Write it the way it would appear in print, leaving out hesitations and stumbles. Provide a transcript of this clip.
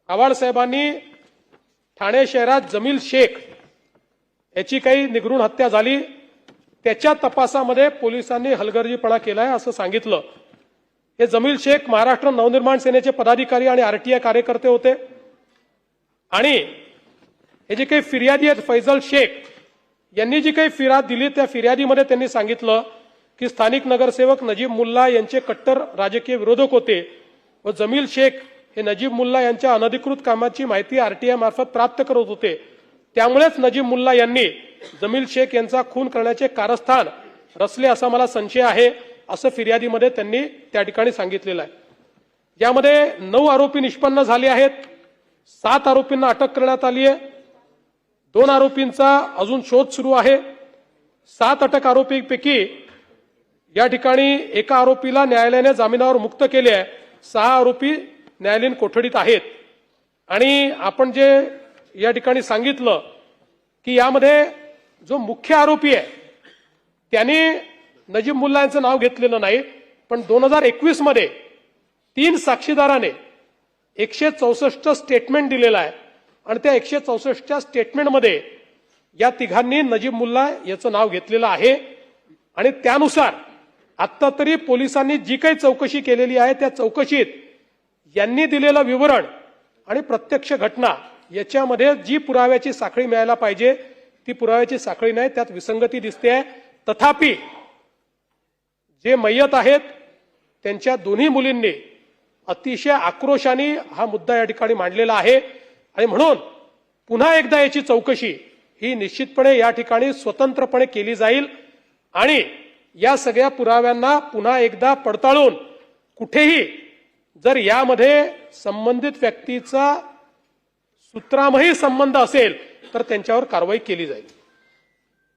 आव्हाड साहेबांनी ठाणे शहरात जमील शेख याची काही निगृण हत्या झाली, त्याच्या तपासामध्ये पोलिसांनी हलगर्जीपणा केलाय असं सांगितलं। हे जमील शेख महाराष्ट्र नवनिर्माण सेनेचे पदाधिकारी आणि आरटीआय कार्यकर्ते होते आणि हे जे काही फिर्यादी आहेत फैजल शेख यांनी जी काही फिर्याद दिली त्या फिर्यादीमध्ये त्यांनी सांगितलं की स्थानिक नगरसेवक नजीब मुल्ला यांचे कट्टर राजकीय विरोधक होते व जमील शेख हे नजीब मुल्ला यांच्या अनधिकृत कामाची माहिती आरटीआय मार्फत प्राप्त करत होते, त्यामुळेच नजीब मुल्ला यांनी जमील शेख यांचा खून करण्याचे कारस्थान रचले असा मला संशय आहे असं फिर्यादीमध्ये त्यांनी त्या ठिकाणी सांगितलेलं आहे। यामध्ये 9 आरोपी निष्पन्न झाले आहेत, 7 आरोपींना अटक करण्यात आली आहे, 2 आरोपींचा अजून शोध सुरू आहे। 7 अटक आरोपींपैकी या ठिकाणी एका आरोपीला न्यायालयाने जामिनावर मुक्त केले आहे, 6 आरोपी न्यायालयीन कोठडीत आहेत। आणि आपण जे या ठिकाणी सांगितलं की यामध्ये जो मुख्य आरोपी आहे त्याने नजीब मुल्ला यांचं नाव घेतलेलं नाही, पण 2021 मध्ये 3 साक्षीदाराने 164 स्टेटमेंट दिलेला आहे आणि त्या 164च्या स्टेटमेंटमध्ये या तिघांनी नजीब मुल्ला याचं नाव घेतलेलं आहे। आणि त्यानुसार आता तरी पोलिसांनी जी काही चौकशी केलेली आहे त्या चौकशीत यांनी दिलेलं विवरण आणि प्रत्यक्ष घटना याच्यामध्ये जी पुराव्याची साखळी मिळायला पाहिजे ती पुराव्याची साखळी नाही, त्यात विसंगती दिसते आहे। तथापि जे मय्यत आहेत त्यांच्या दोन्ही मुलींनी अतिशय आक्रोशाने हा मुद्दा या ठिकाणी मांडलेला आहे आणि म्हणून पुन्हा एकदा याची चौकशी ही निश्चितपणे या ठिकाणी स्वतंत्रपणे केली जाईल आणि या सगळ्या पुराव्यांना पुन्हा एकदा पडताळून कुठेही जर यामध्ये संबंधित व्यक्तीचा सूत्रामही संबंध असेल तर त्यांच्यावर कारवाई केली जाईल।